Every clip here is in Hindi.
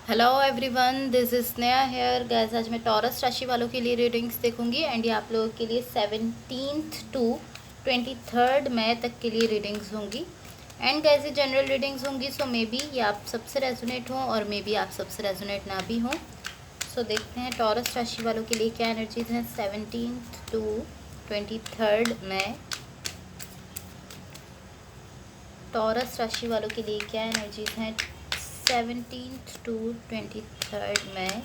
Hello everyone, this is Sneha hair guys. आज मैं टॉरस राशि वालों के लिए रीडिंग्स देखूंगी एंड ये आप लोगों के लिए 17th टू 23rd मई तक के लिए रीडिंग्स होंगी। एंड गाइस ये जनरल रीडिंग्स होंगी, सो मे बी ये आप सबसे रेजोनेट हों और मे बी आप सबसे रेजोनेट ना भी हों। सो देखते हैं टॉरस राशि वालों के लिए क्या एनर्जीज हैं 17th to 23rd May. Taurus राशि वालों के लिए क्या एनर्जीज हैं 17th to 23rd May.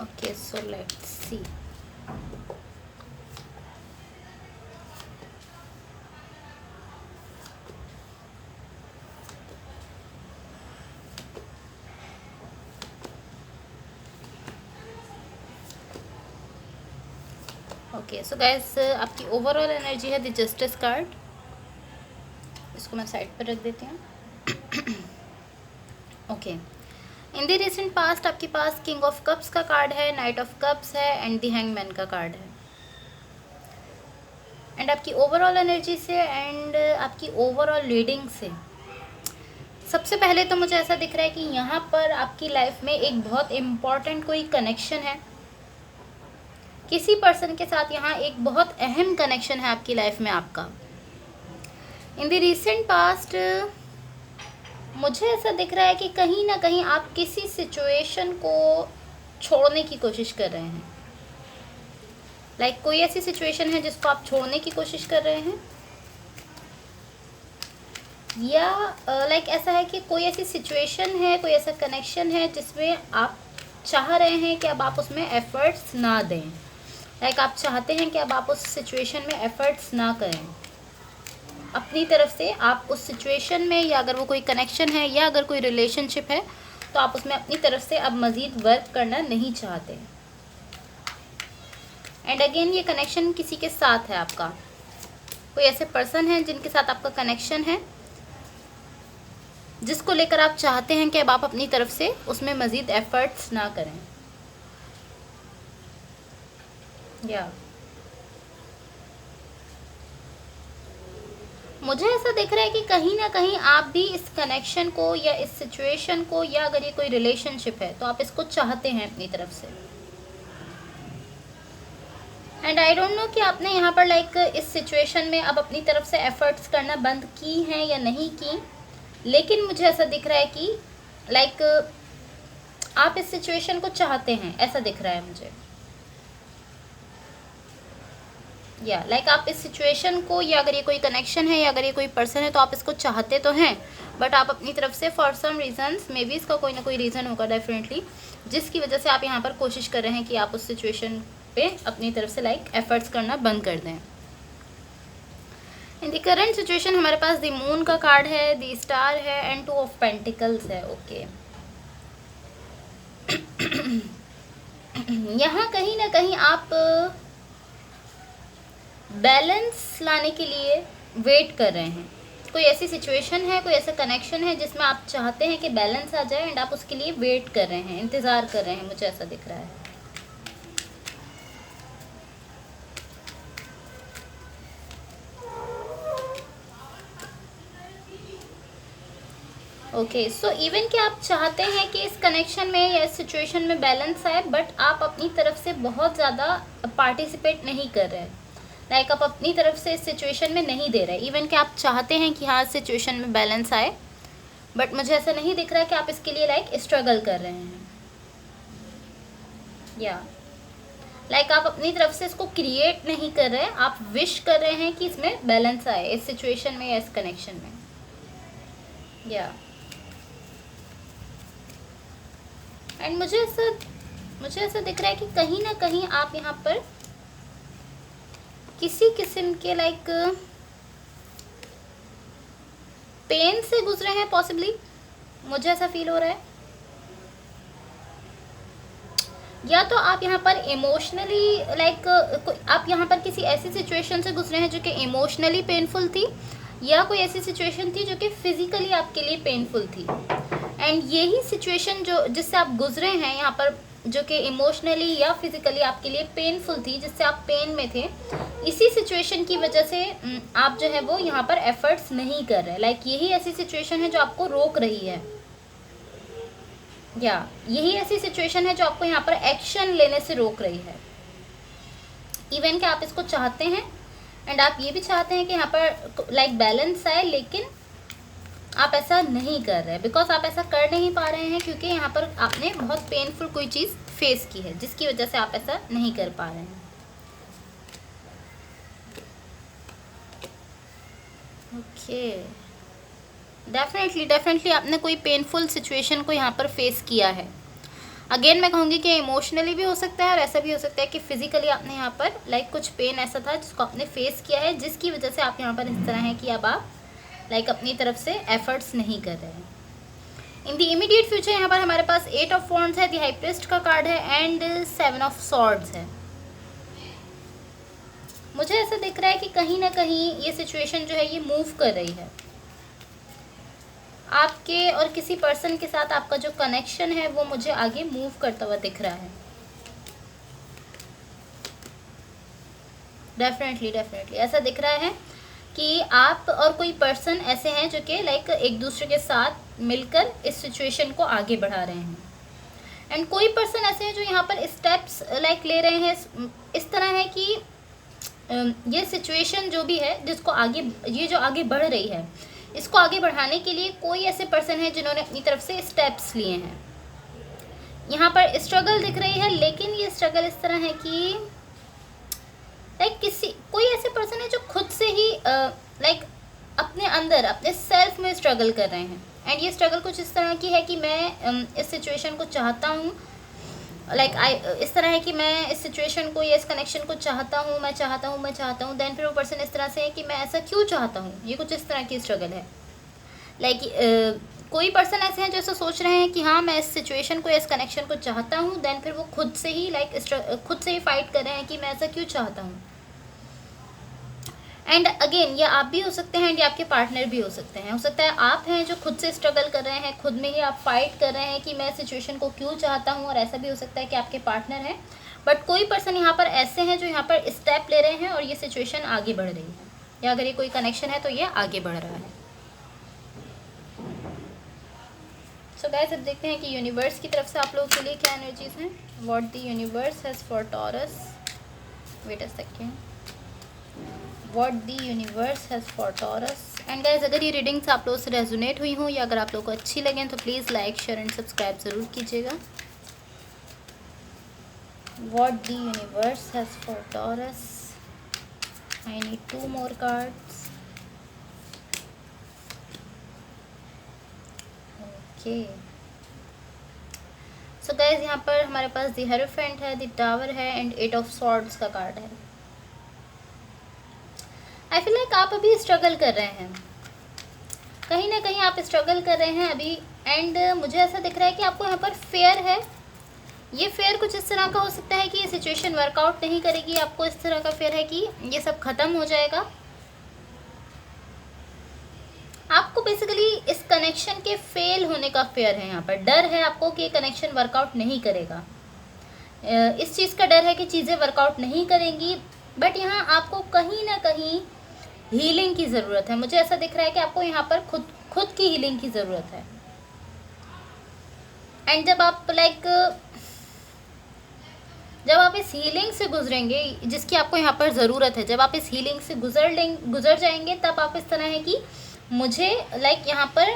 Okay, so let's see. Okay so guys, आपकी ओवरऑल एनर्जी है द जस्टिस कार्ड। इसको मैं साइड पर रख देती हूँ। Okay, in the recent past आपके पास किंग ऑफ कप्स का कार्ड है, नाइट ऑफ कप्स है एंड द हैंगमैन का कार्ड है। एंड आपकी ओवरऑल एनर्जी से एंड आपकी ओवरऑल रीडिंग से सबसे पहले तो मुझे ऐसा दिख रहा है कि यहाँ पर आपकी लाइफ में एक बहुत इम्पॉर्टेंट कोई कनेक्शन है। किसी पर्सन के साथ यहाँ एक बहुत अहम कनेक्शन है आपकी लाइफ में आपका। इन द रिसेंट पास्ट मुझे ऐसा दिख रहा है कि कहीं ना कहीं आप किसी सिचुएशन को छोड़ने की कोशिश कर रहे हैं। कोई ऐसी सिचुएशन है जिसको आप छोड़ने की कोशिश कर रहे हैं, या ऐसा है कि कोई ऐसी सिचुएशन है, कोई ऐसा कनेक्शन है जिसमें आप चाह रहे हैं कि अब आप उसमें एफर्ट्स ना दें। आप चाहते हैं कि अब आप उस सिचुएशन में एफर्ट्स ना करें अपनी तरफ से। आप उस सिचुएशन में, या अगर वो कोई कनेक्शन है या अगर कोई रिलेशनशिप है, तो आप उसमें अपनी तरफ से अब मज़ीद वर्क करना नहीं चाहते। एंड अगेन ये कनेक्शन किसी के साथ है आपका। कोई ऐसे पर्सन है जिनके साथ आपका कनेक्शन है, जिसको लेकर आप चाहते हैं कि अब आप अपनी तरफ से उसमें मज़ीद एफर्ट्स ना करें। या मुझे ऐसा दिख रहा है कि कहीं ना कहीं आप भी इस कनेक्शन को या इस सिचुएशन को, या अगर ये कोई रिलेशनशिप है तो आप इसको चाहते हैं अपनी तरफ से। एंड आई डोंट नो कि आपने यहाँ पर इस सिचुएशन में अब अपनी तरफ से एफर्ट्स करना बंद की हैं या नहीं की, लेकिन मुझे ऐसा दिख रहा है कि आप इस सिचुएशन को चाहते हैं, ऐसा दिख रहा है मुझे। या आप इस सिचुएशन को, या अगर ये कोई कनेक्शन है या अगर ये कोई पर्सन है, तो आप इसको चाहते तो हैं, बट आप अपनी तरफ से for some reasons, maybe इसका कोई ना कोई रीज़न होगा डेफिनेटली, जिसकी वजह से आप यहाँ पर कोशिश कर रहे हैं कि आप उस सिचुएशन पे अपनी तरफ से एफर्ट्स करना बंद कर दें। इन द करंट सिचुएशन हमारे पास द मून का कार्ड है, द स्टार है एंड 2 ऑफ पेंटिकल्स है। ओके यहाँ कहीं ना कहीं आप बैलेंस लाने के लिए वेट कर रहे हैं। कोई ऐसी सिचुएशन है, कोई ऐसा कनेक्शन है जिसमें आप चाहते हैं कि बैलेंस आ जाए, एंड आप उसके लिए वेट कर रहे हैं, इंतज़ार कर रहे हैं, मुझे ऐसा दिख रहा है। ओके सो इवन कि आप चाहते हैं कि इस कनेक्शन में या इस सिचुएशन में बैलेंस आए, बट आप अपनी तरफ से बहुत ज़्यादा पार्टिसिपेट नहीं कर रहे। आप अपनी तरफ से इस सिचुएशन में नहीं दे रहे। इवन कि आप चाहते हैं कि हाँ सिचुएशन में बैलेंस आए, बट मुझे ऐसा नहीं दिख रहा है कि आप इसके लिए स्ट्रगल कर रहे हैं। या आप अपनी तरफ से इसको क्रिएट नहीं कर रहे, आप विश कर रहे हैं कि इसमें बैलेंस आए, इस सिचुएशन में या इस कनेक्शन में। या एंड मुझे ऐसा दिख रहा है कि कहीं ना कहीं आप यहाँ पर किसी किस्म के पेन से गुजरे हैं पॉसिबली, मुझे ऐसा फील हो रहा है। या तो आप यहाँ पर इमोशनली आप यहाँ पर किसी ऐसी सिचुएशन से गुजरे हैं जो कि इमोशनली पेनफुल थी, या कोई ऐसी सिचुएशन थी जो कि फिजिकली आपके लिए पेनफुल थी। एंड यही सिचुएशन जो जिससे आप गुजरे हैं यहाँ पर, जो कि इमोशनली या फिजिकली आपके लिए पेनफुल थी, जिससे आप पेन में थे, इसी सिचुएशन की वजह से आप जो है वो यहाँ पर एफर्ट्स नहीं कर रहे। लाइक यही ऐसी सिचुएशन है जो आपको रोक रही है, या यही ऐसी सिचुएशन है जो आपको यहाँ पर एक्शन लेने से रोक रही है। इवन कि आप इसको चाहते हैं एंड आप ये भी चाहते हैं कि यहाँ पर लाइक बैलेंस आए, लेकिन आप ऐसा नहीं कर रहे बिकॉज आप ऐसा कर नहीं पा रहे हैं, क्योंकि यहाँ पर आपने बहुत पेनफुल कोई चीज़ फेस की है जिसकी वजह से आप ऐसा नहीं कर पा रहे हैं। ओके, डेफिनेटली आपने कोई पेनफुल सिचुएशन को यहाँ पर फेस किया है। अगेन मैं कहूँगी कि इमोशनली भी हो सकता है और ऐसा भी हो सकता है कि फिजिकली आपने यहाँ पर लाइक कुछ पेन ऐसा था जिसको आपने फेस किया है, जिसकी वजह से आप यहाँ पर इस तरह है कि अब आप लाइक अपनी तरफ से एफर्ट्स नहीं कर रहे हैं। इन द इमीडिएट फ्यूचर यहाँ पर हमारे पास 8 ऑफ वॉन्ड्स है, द हाई प्रीस्ट का कार्ड है एंड 7 ऑफ सॉर्ड्स है। मुझे ऐसा दिख रहा है कि कहीं ना कहीं ये सिचुएशन जो है ये मूव कर रही है। आपके और किसी पर्सन के साथ आपका जो कनेक्शन है वो मुझे आगे मूव करता हुआ दिख रहा है। डेफिनेटली ऐसा दिख रहा है कि आप और कोई पर्सन ऐसे हैं जो कि लाइक एक दूसरे के साथ मिलकर इस सिचुएशन को आगे बढ़ा रहे हैं। एंड कोई पर्सन ऐसे हैं जो यहाँ पर स्टेप्स लाइक ले रहे हैं, इस तरह है कि ये सिचुएशन जो भी है जिसको आगे, ये जो आगे बढ़ रही है, इसको आगे बढ़ाने के लिए कोई ऐसे पर्सन है जिन्होंने अपनी तरफ से स्टेप्स लिए हैं। यहाँ पर स्ट्रगल दिख रही है, लेकिन ये स्ट्रगल इस तरह है कि लाइक कोई ऐसे पर्सन है जो खुद से ही लाइक अपने अंदर अपने सेल्फ में स्ट्रगल कर रहे हैं। एंड ये स्ट्रगल कुछ इस तरह की है कि मैं इस सिचुएशन को चाहता हूँ, इस तरह है कि मैं इस सिचुएशन को या इस कनेक्शन को चाहता हूँ, मैं चाहता हूँ। देन फिर वो पर्सन इस तरह से है कि मैं ऐसा क्यों चाहता हूँ, ये कुछ इस तरह की स्ट्रगल है। कोई पर्सन ऐसे हैं जो ऐसा सोच रहे हैं कि हाँ मैं इस सिचुएशन को या इस कनेक्शन को चाहता हूँ, देन फिर वो खुद से ही खुद से ही फाइट कर रहे हैं कि मैं ऐसा क्यों चाहता हूँ। एंड अगेन ये आप भी हो सकते हैं एंड ये आपके पार्टनर भी हो सकते हैं। हो सकता है आप हैं जो खुद से स्ट्रगल कर रहे हैं, खुद में ही आप फाइट कर रहे हैं कि मैं सिचुएशन को क्यों चाहता हूँ, और ऐसा भी हो सकता है कि आपके पार्टनर हैं। बट कोई पर्सन यहाँ पर ऐसे हैं जो यहाँ पर स्टेप ले रहे हैं और ये सिचुएशन आगे बढ़ रही है, या अगर ये कोई कनेक्शन है तो ये आगे बढ़ रहा है। सो गाइस, अब देखते हैं कि यूनिवर्स की तरफ से आप लोगों के लिए क्या एनर्जीज हैं। What the universe has for Taurus, wait a second, what the universe has for Taurus. And guys, अगर ये रीडिंग्स आप लोगों से रेजोनेट हुई हों या अगर आप लोगों को अच्छी लगें तो please like, share and subscribe ज़रूर कीजिएगा। What the universe has for taurus, I need 2 more cards। Okay, so guys, यहाँ पर हमारे पास द हेरोफेंट है, द टावर है एंड 8 ऑफ सॉर्ड्स का कार्ड है। आई फील लाइक आप अभी स्ट्रगल कर रहे हैं, कहीं ना कहीं आप स्ट्रगल कर रहे हैं अभी। एंड मुझे ऐसा दिख रहा है कि आपको यहाँ पर फेयर है। ये फेयर कुछ इस तरह का हो सकता है कि ये सिचुएशन वर्कआउट नहीं करेगी, आपको इस तरह का फेयर है कि ये सब ख़त्म हो जाएगा। आपको बेसिकली इस कनेक्शन के फेल होने का फेयर है, यहाँ पर डर है आपको कि ये कनेक्शन वर्कआउट नहीं करेगा। इस चीज़ का डर है कि चीज़ें वर्कआउट नहीं करेंगी। बट यहाँ आपको कहीं ना कहीं हीलिंग की ज़रूरत है। मुझे ऐसा दिख रहा है कि आपको यहाँ पर खुद की हीलिंग की ज़रूरत है। एंड जब आप इस हीलिंग से गुजरेंगे जिसकी आपको यहाँ पर ज़रूरत है, जब आप इस हीलिंग से गुजर जाएंगे, तब आप इस तरह है कि मुझे यहाँ पर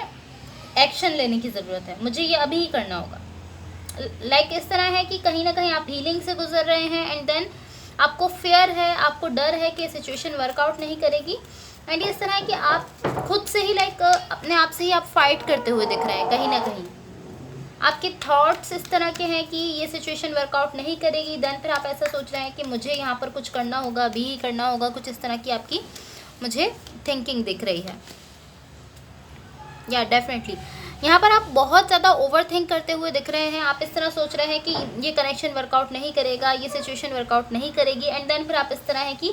एक्शन लेने की ज़रूरत है, मुझे ये अभी ही करना होगा। इस तरह है कि कहीं ना कहीं आप हीलिंग से गुजर रहे हैं एंड देन आपको फेयर है, आपको डर है कि सिचुएशन वर्कआउट नहीं करेगी। एंड इस तरह है कि आप खुद से ही अपने आप से ही आप फाइट करते हुए दिख रहे हैं। कहीं ना कहीं आपके थॉट्स इस तरह के हैं कि ये सिचुएशन वर्कआउट नहीं करेगी, देन फिर आप ऐसा सोच रहे हैं कि मुझे यहाँ पर कुछ करना होगा, अभी ही करना होगा। कुछ इस तरह की आपकी मुझे थिंकिंग दिख रही है। या डेफिनेटली यहाँ पर आप बहुत ज़्यादा ओवर थिंक करते हुए दिख रहे हैं। आप इस तरह सोच रहे हैं कि ये कनेक्शन वर्कआउट नहीं करेगा, ये सिचुएशन वर्कआउट नहीं करेगी। एंड देन फिर आप इस तरह है कि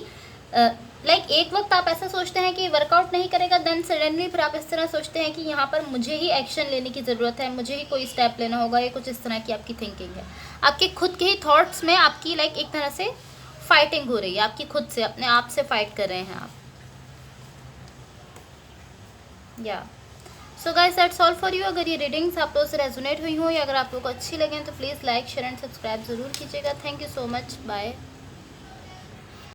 लाइक एक वक्त आप ऐसा सोचते हैं कि वर्कआउट नहीं करेगा, देन सडनली फिर आप इस तरह सोचते हैं कि यहाँ पर मुझे ही एक्शन लेने की ज़रूरत है, मुझे ही कोई स्टेप लेना होगा, ये कुछ इस तरह की आपकी थिंकिंग है। आपके खुद के ही थॉट्स में आपकी लाइक एक तरह से फाइटिंग हो रही है, आपकी खुद से, अपने आप से फाइट कर रहे हैं आप। या so guys that's all for you. अगर ये रीडिंग्स आप लोगों से रेजोनेट हुई हो या अगर आप लोगों को अच्छी लगे तो please like share and subscribe ज़रूर कीजिएगा। Thank you so much, bye.